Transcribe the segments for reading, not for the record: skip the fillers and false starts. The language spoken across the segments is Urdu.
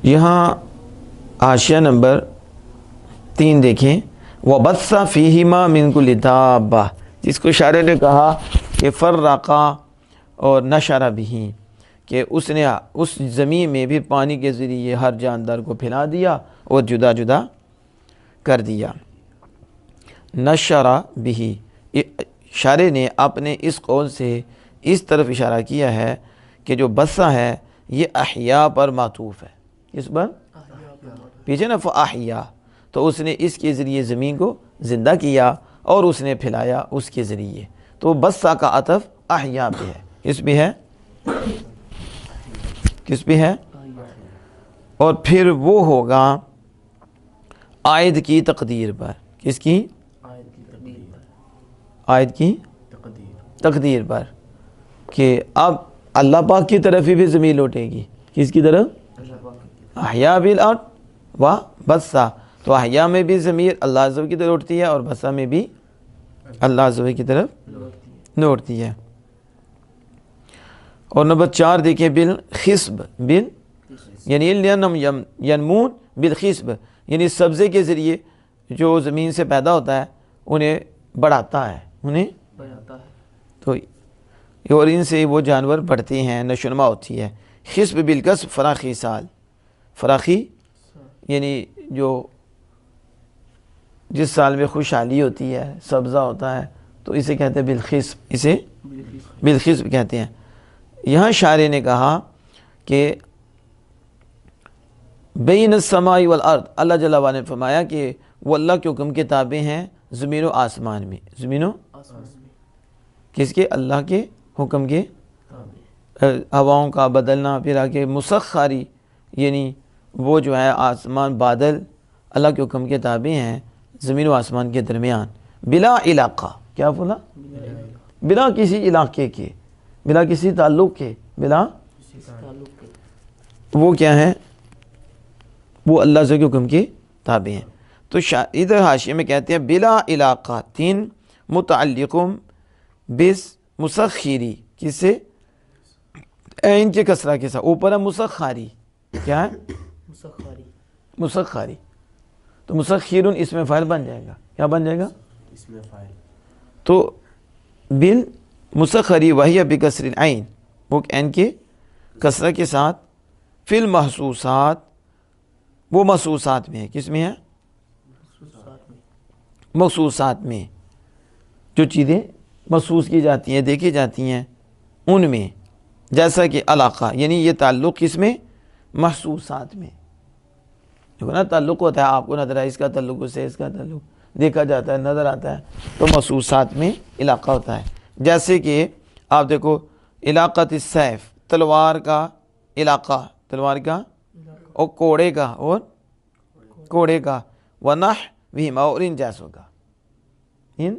یہاں حاشیہ نمبر 3 دیکھیں، وَبَثَّ فِيهِمَا مِن كُلِّ دَابَّةٍ، جس کو شاعر نے کہا کہ فرقا اور نشر بھی، کہ اس نے اس زمین میں بھی پانی کے ذریعے ہر جاندار کو پھیلا دیا اور جدا جدا کر دیا۔ نشر بھی، شاعر نے اپنے اس قول سے اس طرف اشارہ کیا ہے کہ جو بسا ہے یہ احیاء پر معطوف ہے۔ اس پر پیچھے نا فاحیا، تو اس نے اس کے ذریعے زمین کو زندہ کیا اور اس نے پھیلایا اس کے ذریعے، تو بسا کا عطف احیاء پہ ہے۔ کس پہ ہے؟ کس پہ ہے؟ اور پھر وہ ہوگا عائد کی تقدیر پر۔ کس کی؟ عائد کی تقدیر پر، کہ اب اللہ پاک کی طرف ہی بھی زمین لوٹے گی۔ کس کی طرف؟ احیاء بالارض و بسا، تو احیاء میں بھی ضمیر اللہ عز و جل کی طرف لوٹتی ہے اور بسا میں بھی اللہ عز و جل کی طرف لوٹتی ہے۔ اور نمبر 4 دیکھیں، بالخصب، یعنی لأنہم ینمون بالخصب، یعنی سبزے کے ذریعے جو زمین سے پیدا ہوتا ہے انہیں بڑھاتا ہے، انہیں تو اور ان سے وہ جانور بڑھتے ہیں، نشوونما ہوتی ہے۔ خصب بالکسب فراخی سال، فراخی یعنی جو جس سال میں خوشحالی ہوتی ہے، سبزہ ہوتا ہے، تو اسے کہتے ہیں بالخصب، اسے بالخصب کہتے ہیں۔ یہاں شاعر نے کہا کہ بین السماء والارض، اللہ جل وعلا نے فرمایا کہ وہ اللہ کے حکم کے تابع ہیں زمین و آسمان میں۔ زمین و کس کے؟ اللہ کے حکم کے، ہواؤں کا بدلنا، پھر آگے مسخری، یعنی وہ جو ہے آسمان بادل اللہ کے حکم کے تابع ہیں زمین و آسمان کے درمیان، بلا علاقہ، کیا بولا؟ بلا کسی علاقے کے، بلا کسی تعلق کے، بلا وہ کیا ہے؟ وہ اللہ کے حکم کے تابع ہیں۔ تو ادھر حاشیے میں کہتے ہیں بلا علاقہ تین متعلقم بس مسخری، کس سے؟ عین کے کسرہ کے ساتھ، اوپر ہے مسخری، کیا ہے؟ مسخری، تو مسخرون اس میں فاعل بن جائے گا، کیا بن جائے گا؟ اس میں فاعل، تو بال مسخری وہی بکسر العین، وہ عین کے کسرہ کے ساتھ، فی المحسوسات، وہ محسوسات میں ہے، کس میں ہے؟ محسوسات میں، جو چیزیں محسوس کی جاتی ہیں، دیکھی جاتی ہیں، ان میں، جیسا کہ علاقہ، یعنی یہ تعلق کس میں؟ محسوسات میں۔ دیکھو نا تعلق ہوتا ہے، آپ کو نظر ہے، اس کا تعلق اس سے، اس کا تعلق دیکھا جاتا ہے، نظر آتا ہے، تو محسوسات میں علاقہ ہوتا ہے۔ جیسے کہ آپ دیکھو علاقۃ السیف، تلوار کا علاقہ، تلوار کا، اور کوڑے کا، اور کوڑے کا، ونحوہما، اور ان جیسوں کا، ان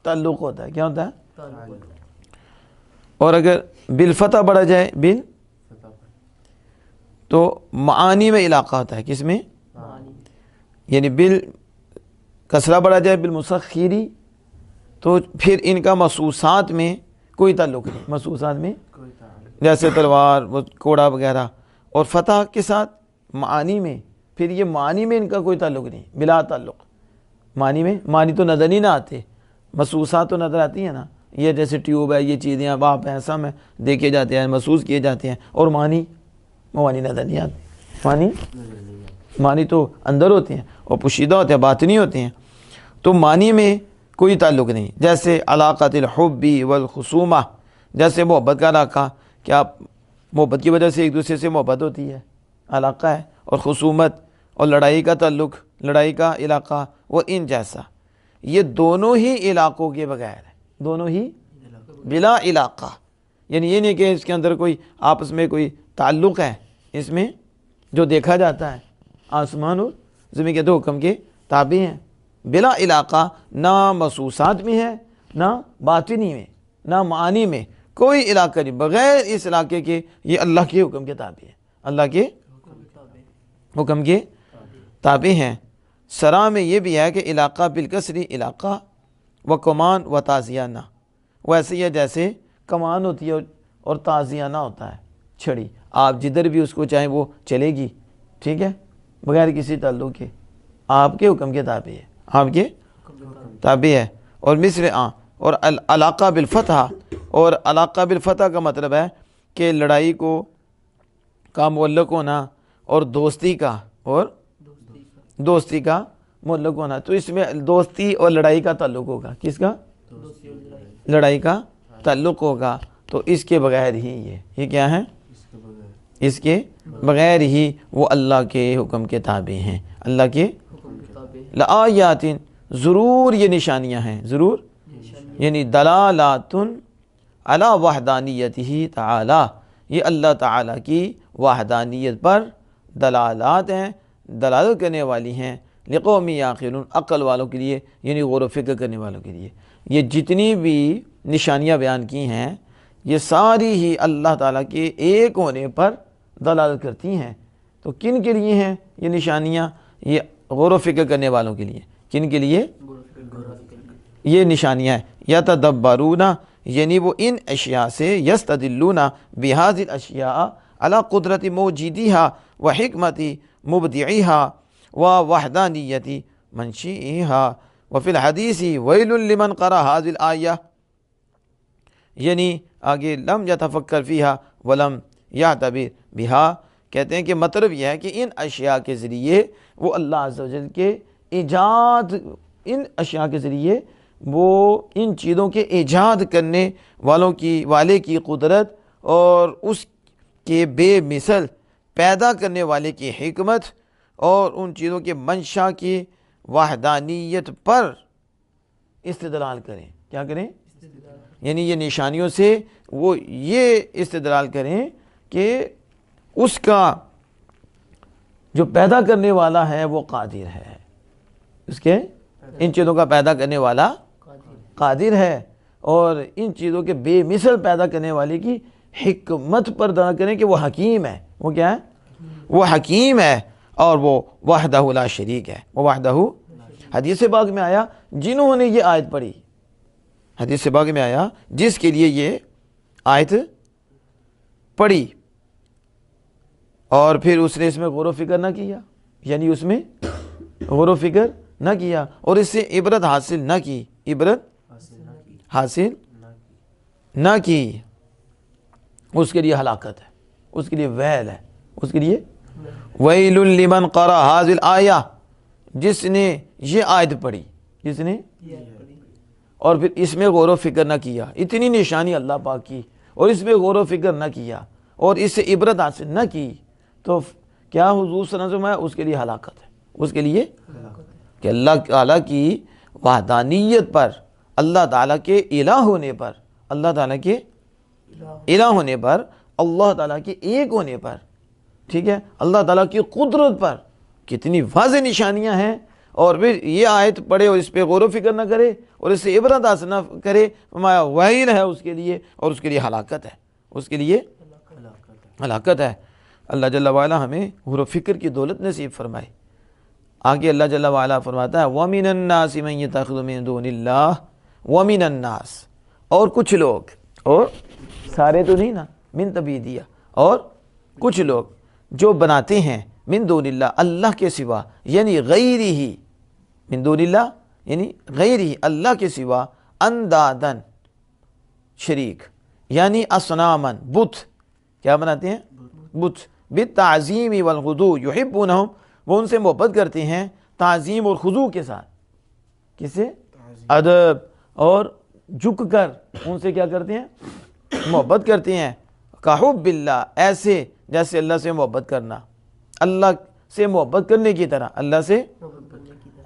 تعلق ہوتا ہے، کیا ہوتا ہے؟ اور اگر بالفتح بڑھا جائے، بال تو معانی میں علاقہ ہوتا ہے، کس میں؟ یعنی بال کسرہ بڑھا جائے بالمسخری، تو پھر ان کا محسوسات میں کوئی تعلق نہیں، محسوسات میں جیسے تلوار، وہ کوڑا وغیرہ، اور فتح کے ساتھ معانی میں، پھر یہ معانی میں ان کا کوئی تعلق نہیں، بلا تعلق۔ معنی میں، معنی تو نظر نہیں نہ آتے، محسوسات تو نظر آتی ہیں نا، یہ جیسے ٹیوب ہے، یہ چیزیں اب آپ ایسا میں دیکھے جاتے ہیں، محسوس کیے جاتے ہیں، اور معنی نظر نہیں آتے، معنی تو اندر ہوتے ہیں اور پوشیدہ ہوتے ہیں، باطنی ہوتے ہیں، تو معنی میں کوئی تعلق نہیں۔ جیسے علاقۃ الحب والخصومہ، جیسے محبت کا علاقہ، کیا محبت کی وجہ سے ایک دوسرے سے محبت ہوتی ہے، علاقہ ہے، اور خصومت اور لڑائی کا تعلق، لڑائی کا علاقہ، وہ ان جیسا، یہ دونوں ہی علاقوں کے بغیر ہے، دونوں ہی بلا علاقہ، یعنی یہ نہیں کہ اس کے اندر کوئی آپس میں کوئی تعلق ہے، اس میں جو دیکھا جاتا ہے آسمان اور زمین کے دو حکم کے تابع ہیں، بلا علاقہ، نہ محسوسات میں ہے، نہ باطنی میں، نہ معانی میں، کوئی علاقہ نہیں بغیر اس علاقے کے، یہ اللہ کے حکم کے تابع ہے، اللہ کے حکم کے تابع ہیں۔ سرا میں یہ بھی ہے کہ علاقہ بالکسری علاقہ و کمان و تازیانہ، وہ ایسے ہی ہے جیسے کمان ہوتی ہے اور تازیانہ ہوتا ہے چھڑی، آپ جدھر بھی اس کو چاہیں وہ چلے گی، ٹھیک ہے، بغیر کسی تعلق کے آپ کے حکم کے تابع ہے، آپ کے تابع ہے۔ اور مصر اور علاقہ بالفتح، اور علاقہ بالفتح کا مطلب ہے کہ لڑائی کا معلق ہونا اور دوستی کا معلق ہونا، تو اس میں دوستی اور لڑائی کا تعلق ہوگا، کس کا؟ لڑائی کا تعلق ہوگا، تو اس کے بغیر ہی یہ کیا ہے؟ اس کے بغیر ہی وہ اللہ کے حکم کے تابع ہیں، اللہ کے لآیات، ضرور یہ نشانیاں ہیں، ضرور یعنی دلالات علی وحدانیتہ تعالی، یہ اللہ تعالیٰ کی وحدانیت پر دلالات ہیں، دلالت کرنے والی ہیں، لقوم یعقلون، عقل والوں کے لیے، یعنی غور و فکر کرنے والوں کے لیے۔ یہ جتنی بھی نشانیاں بیان کی ہیں یہ ساری ہی اللہ تعالیٰ کے ایک ہونے پر دلالت کرتی ہیں۔ تو کن کے لیے ہیں یہ نشانیاں؟ یہ غور و فکر کرنے والوں کے لیے۔ کن کے لیے یہ نشانیاں ہیں؟ یتدبرون، یعنی وہ ان اشیاء سے، یستدلون بہذی الاشیاء علی قدرت موجدیہا و حکمت مبدعیہا و وحدانیت منشئیہا وفی الحدیث ویل لمن قرأ هذه الآیہ، یعنی آگے لم یتفکر فیہا ولم یعتبر بہا، کہتے ہیں کہ مطلب یہ ہے کہ ان اشیاء کے ذریعے وہ اللہ عز و جل کے ایجاد، ان اشیاء کے ذریعے وہ ان چیزوں کے ایجاد کرنے والے کی قدرت اور اس کے بے مثل پیدا کرنے والے کی حکمت اور ان چیزوں کے منشا کی وحدانیت پر استدلال کریں۔ کیا کریں؟ یعنی یہ نشانیوں سے وہ یہ استدلال کریں کہ اس کا جو پیدا کرنے والا ہے وہ قادر ہے، اس کے ان چیزوں کا پیدا کرنے والا قادر ہے، اور ان چیزوں کے بے مثل پیدا کرنے والے کی حکمت پر دعا کریں کہ وہ حکیم ہے۔ وہ کیا ہے؟ وہ حکیم ہے، اور وہ وحدہ لا شریک ہے، وہ وحدہ۔ حدیث پاک میں آیا جنہوں نے یہ آیت پڑھی، حدیث پاک میں آیا جس کے لیے یہ آیت پڑھی اور پھر اس نے اس میں غور و فکر نہ کیا، یعنی اس میں غور و فکر نہ کیا اور اس سے عبرت حاصل نہ کی، عبرت حاصل نہ کی، اس کے لیے ہلاکت ہے، اس کے لیے ویل ہے، اس کے لیے ویل لمن قرأ هذه الآیہ، جس نے یہ آیت پڑھی، جس نے اور پھر اس میں غور و فکر نہ کیا، اتنی نشانی اللہ پاک کی اور اس میں غور و فکر نہ کیا اور اس سے عبرت حاصل نہ کی، تو کیا حضور صلی اللہ علیہ وسلم ہے اس کے لیے ہلاکت ہے، اس کے لیے کہ اللہ تعالیٰ کی وحدانیت پر، اللہ تعالیٰ کے الہ ہونے پر، اللہ تعالیٰ کے الہ ہونے پر، اللہ تعالیٰ کے ایک ہونے پر، ٹھیک ہے، اللہ تعالیٰ کی قدرت پر کتنی واضح نشانیاں ہیں، اور پھر یہ آیت پڑھے اور اس پہ غور و فکر نہ کرے اور اس سے عبرت حاصل نہ کرے، فرمایا ویل ہے اس کے لیے، اور اس کے لیے ہلاکت ہے، اس کے لیے ہلاکت ہے۔ اللہ جل وعلا ہمیں غور و فکر کی دولت نصیب فرمائے۔ آگے اللہ جل وعلا فرماتا ہے وَمِنَ النَّاسِ مَن يَتَّخِذُ مِن دُونِ اللَّهِ وَمِنَ النَّاسِ، اور کچھ لوگ، اور سارے تو نہیں نا، من تبیدیہ، اور کچھ لوگ جو بناتے ہیں من دون اللہ، اللہ کے سوا، یعنی غیر ہی، من دون اللہ یعنی غیر ہی، اللہ کے سوا، اندادن، شریک، یعنی اصنامن، بت، کیا بناتے ہیں؟ بت، بالتعظیم والخضوع یحبونہم، وہ ان سے محبت کرتے ہیں تعظیم اور خضوع کے ساتھ، کس سے؟ ادب اور جھک کر ان سے کیا کرتے ہیں؟ محبت کرتے ہیں، کحب اللہ، ایسے جیسے اللہ سے محبت کرنا، اللہ سے محبت کرنے کی طرح، اللہ سے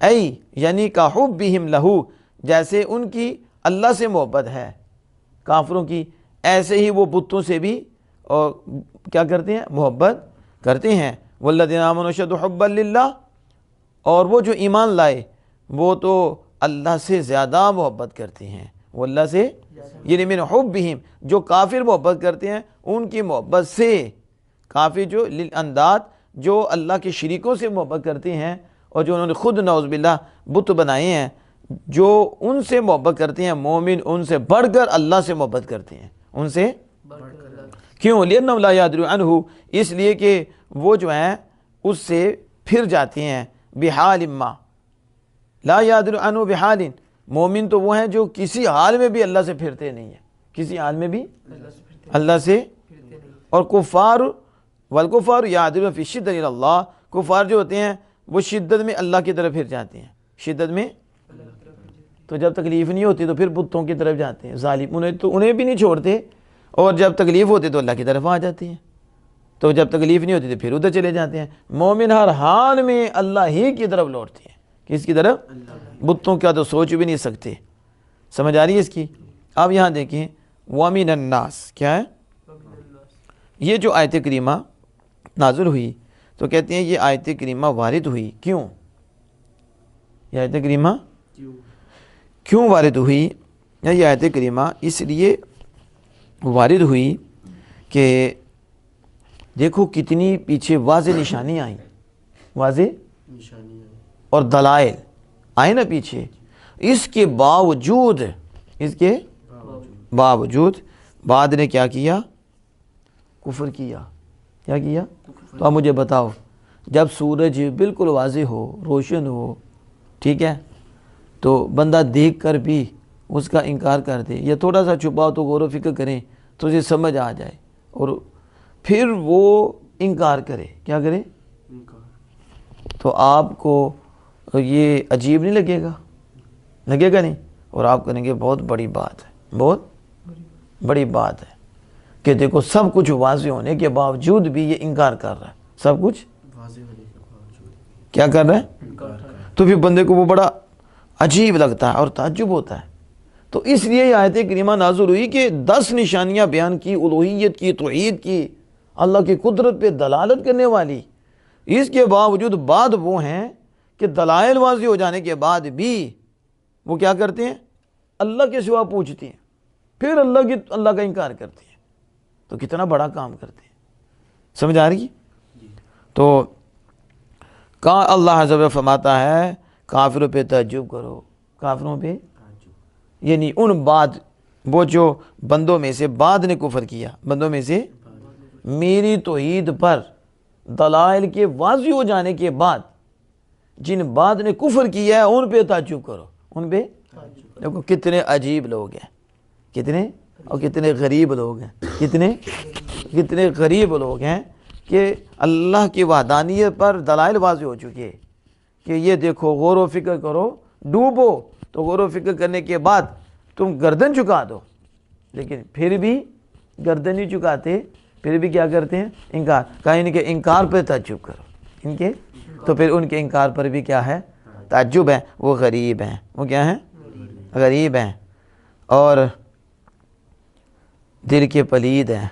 ای یعنی کحبہم لہو، جیسے ان کی اللہ سے محبت ہے کافروں کی، ایسے ہی وہ بتوں سے بھی اور کیا کرتے ہیں؟ محبت کرتے ہیں۔ والذین آمنوا اشد حبا للہ، اور وہ جو ایمان لائے وہ تو اللہ سے زیادہ محبت کرتے ہیں، وہ اللہ سے، یعنی من حبہم، جو کافر محبت کرتے ہیں ان کی محبت سے، کافر جو للانداد، جو اللہ کے شریکوں سے محبت کرتے ہیں اور جو انہوں نے خود نعوذ باللہ بت بنائے ہیں، جو ان سے محبت کرتے ہیں، مومن ان سے بڑھ کر اللہ سے محبت کرتے ہیں، ان سے کیوں؟ لِأَنَّهُمْ لَا يَدْرُونَ عَنْهُ، اس لیے کہ وہ جو ہیں اس سے پھر جاتے ہیں، بحال ما لا یادر عنہ بحال، مومن تو وہ ہیں جو کسی حال میں بھی اللہ سے پھرتے نہیں ہیں، کسی حال میں بھی اللہ سے. اور کفار والکفار یادر فی شدت الی اللہ، کفار جو ہوتے ہیں وہ شدت میں اللہ کی طرف پھر جاتے ہیں، شدت میں. تو جب تکلیف نہیں ہوتی تو پھر بتوں کی طرف جاتے ہیں، ظالم انہیں بھی نہیں چھوڑتے، اور جب تکلیف ہوتی تو اللہ کی طرف آ جاتے ہیں. تو جب تکلیف نہیں ہوتی تو پھر ادھر چلے جاتے ہیں. مومن ہر حال میں اللہ ہی کی طرف لوٹتے ہیں. کس کی طرف؟ بتوں کا تو سوچ بھی نہیں سکتے. سمجھ آ رہی ہے اس کی؟ اب یہاں دیکھیں وَمِنَ النَّاسِ کیا ہے؟ یہ جو آیت کریمہ نازل ہوئی تو کہتے ہیں یہ آیت کریمہ وارد ہوئی کیوں؟ یہ آیت کریمہ کیوں وارد ہوئی؟ یہ آیت کریمہ اس لیے وارد ہوئی کہ دیکھو کتنی پیچھے واضح نشانیاں آئیں، واضح اور دلائل آئے نا پیچھے. اس کے باوجود بعد نے کیا کیا؟ کفر کیا. کیا کیا؟ تو اب مجھے بتاؤ، جب سورج بالکل واضح ہو، روشن ہو، ٹھیک ہے، تو بندہ دیکھ کر بھی اس کا انکار کر دے، یا تھوڑا سا چھپاؤ تو غور و فکر کریں تو اسے سمجھ آ جائے، اور پھر وہ انکار کرے. کیا کرے؟ تو آپ کو یہ عجیب نہیں لگے گا؟ لگے گا نہیں؟ اور آپ کہیں گے بہت بڑی بات ہے، بہت بڑی بات ہے کہ دیکھو سب کچھ واضح ہونے کے باوجود بھی یہ انکار کر رہا ہے. سب کچھ کیا کر رہا ہے؟ تو پھر بندے کو وہ بڑا عجیب لگتا ہے اور تعجب ہوتا ہے. تو اس لیے یہ آیت کریمہ نازل ہوئی کہ 10 نشانیاں بیان کی، الوہیت کی، توحید کی، اللہ کی قدرت پہ دلالت کرنے والی. اس کے باوجود بعد وہ ہیں کہ دلائل واضح ہو جانے کے بعد بھی وہ کیا کرتے ہیں؟ اللہ کے سوا پوچھتے ہیں، پھر اللہ کا انکار کرتے ہیں. تو کتنا بڑا کام کرتے ہیں. سمجھ آ رہی؟ تو کہاں اللہ عز و جل فرماتا ہے کافروں پہ تعجب کرو، کافروں پہ، یعنی ان بعد وہ جو بندوں میں سے بعد نے کفر کیا، بندوں میں سے میری توحید پر دلائل کے واضح ہو جانے کے بعد جن بعد نے کفر کیا ہے ان پہ تعجب کرو. ان پہ دیکھو کتنے عجیب لوگ ہیں، کتنے اور کتنے غریب لوگ ہیں، کتنے غریب لوگ ہیں کہ اللہ کی وحدانیت پر دلائل واضح ہو چکے کہ یہ دیکھو غور و فکر کرو، ڈوبو تو غور و فکر کرنے کے بعد تم گردن چکا دو، لیکن پھر بھی گردن نہیں چکاتے، پھر بھی کیا کرتے ہیں؟ انکار. کہا ان کے انکار پر تعجب کرو، ان کے، تو پھر ان کے انکار پر بھی کیا ہے؟ تعجب ہے. وہ غریب ہیں، وہ کیا ہیں؟ غریب ہیں اور دل کے پلید ہیں.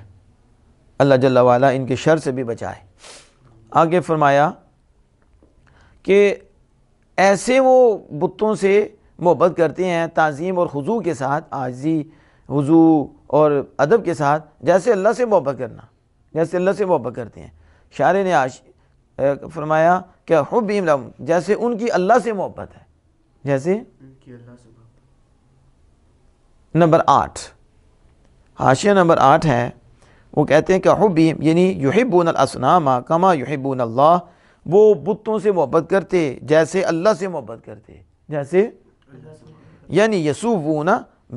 اللہ جل وعلا ان کے شر سے بھی بچائے. آگے فرمایا کہ ایسے وہ بتوں سے محبت کرتے ہیں تعظیم اور خضوع کے ساتھ، عاجزی، خضوع اور ادب کے ساتھ، جیسے اللہ سے محبت کرنا، جیسے اللہ سے محبت کرتے ہیں. شاعر نے فرمایا کہ حبہم لہم، جیسے ان کی اللہ سے محبت ہے، جیسے نمبر 8 حاشیہ نمبر 8 ہے، وہ کہتے ہیں کہ حبہم یعنی یحبون الاصنام کما یحبون اللہ، وہ بتوں سے محبت کرتے جیسے اللہ سے محبت کرتے، جیسے یعنی یسوون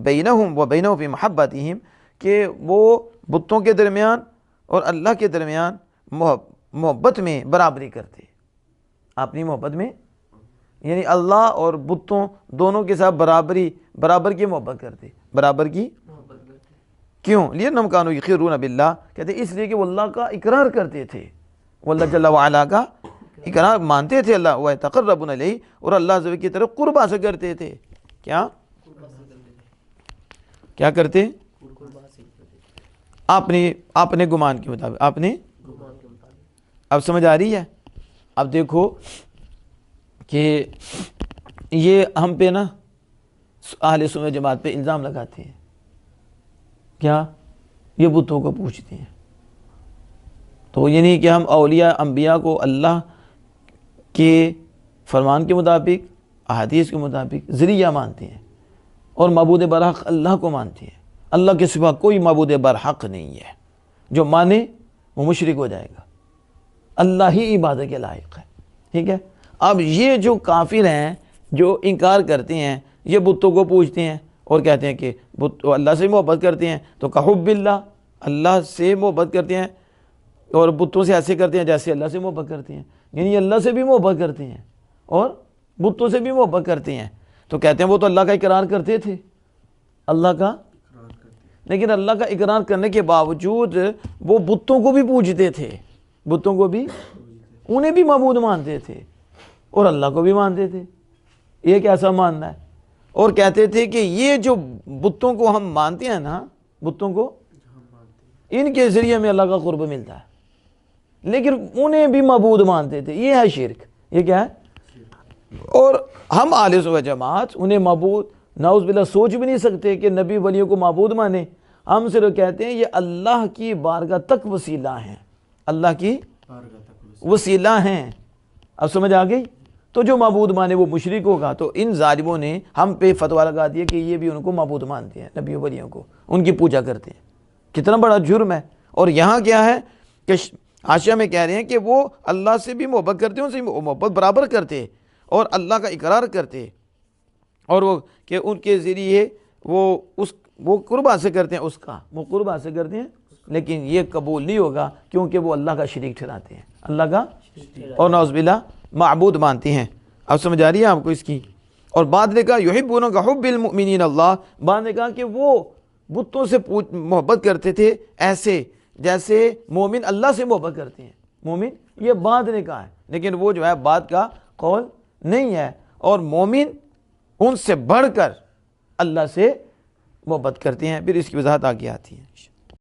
بینہم و بینہ فی محبتہم، کہ وہ بتوں کے درمیان اور اللہ کے درمیان محبت میں برابری کرتے، اپنی محبت میں، یعنی اللہ اور بتوں دونوں کے ساتھ برابر کی محبت کرتے، برابر کی. کیوں؟ لِأَنَّهُمْ كَانُوا يُقِرُّونَ بِاللَّهِ، کہتے ہیں اس لیے کہ وہ اللہ کا اقرار کرتے تھے، وہ اللہ جل وعلا کا اقرار مانتے تھے، اللہ وَيَتَقَرَّبُونَ إِلَيْهِ، اور اللہ عز و جل کی طرف قرب حاصل کرتے تھے. کیا کرتے؟ اپنے گمان کے مطابق، اپنے. اب سمجھ آ رہی ہے؟ اب دیکھو کہ یہ ہم پہ نا اہل سنت جماعت پہ الزام لگاتے ہیں، کیا؟ یہ بتوں کو پوچھتے ہیں. تو یہ نہیں کہ ہم اولیاء انبیاء کو اللہ کے فرمان کے مطابق، احادیث کے مطابق ذریعہ مانتے ہیں، اور معبود برحق اللہ کو مانتے ہیں. اللہ کے سوا کوئی معبود برحق نہیں ہے، جو مانے وہ مشرک ہو جائے گا. اللہ ہی عبادت کے لائق ہے. ٹھیک ہے. اب یہ جو کافر ہیں جو انکار کرتے ہیں، یہ بتوں کو پوجتے ہیں اور کہتے ہیں کہ بت اللہ سے محبت کرتے ہیں، تو کحب اللہ، اللہ سے محبت کرتے ہیں اور بتوں سے ایسے کرتے ہیں جیسے اللہ سے محبت کرتے ہیں. یعنی اللہ سے بھی محبت کرتے ہیں اور بتوں سے بھی محبت کرتے ہیں. تو کہتے ہیں وہ تو اللہ کا اقرار کرتے تھے، اللہ کا، لیکن اللہ کا اقرار کرنے کے باوجود وہ بتوں کو بھی پوجتے تھے، بتوں کو بھی، انہیں بھی معبود مانتے تھے اور اللہ کو بھی مانتے تھے. یہ کیسا ماننا ہے؟ اور کہتے تھے کہ یہ جو بتوں کو ہم مانتے ہیں نا، بتوں کو، ان کے ذریعے ہمیں اللہ کا قرب ملتا ہے، لیکن انہیں بھی معبود مانتے تھے. یہ ہے شرک. یہ کیا ہے؟ اور ہم اہل سنت و جماعت انہیں معبود نعوذ باللہ سوچ بھی نہیں سکتے کہ نبی ولیوں کو معبود مانے. ہم صرف کہتے ہیں یہ اللہ کی بارگاہ تک وسیلہ ہیں، اللہ کی وسیلہ ہیں. اب سمجھ آ گئی؟ تو جو معبود مانے وہ مشرک ہوگا. تو ان ظالموں نے ہم پہ فتویٰ لگا دیا کہ یہ بھی ان کو معبود مانتے ہیں، نبی ولیوں کو، ان کی پوجا کرتے ہیں. کتنا بڑا جرم ہے. اور یہاں کیا ہے کہ حاشیہ میں کہہ رہے ہیں کہ وہ اللہ سے بھی محبت کرتے ہیں، ان سے محبت برابر کرتے اور اللہ کا اقرار کرتے، اور وہ کہ ان کے ذریعے وہ قرب حاصل کرتے ہیں، اس کا وہ قرب حاصل کرتے ہیں، لیکن یہ قبول نہیں ہوگا کیونکہ وہ اللہ کا شریک ٹھہراتے ہیں، اللہ کا اور نعوذ باللہ معبود مانتے ہیں. اب سمجھ آ رہی ہے آپ کو اس کی؟ اور بعد نے کہا یحبون کحب المؤمنین اللہ، بعد نے کہا کہ وہ بتوں سے محبت کرتے تھے ایسے جیسے مومن اللہ سے محبت کرتے ہیں. مومن، یہ بعد نے کہا ہے، لیکن وہ جو ہے بعد کا قول نہیں ہے. اور مومن ان سے بڑھ کر اللہ سے محبت کرتے ہیں. پھر اس کی وضاحت آگے آتی ہے.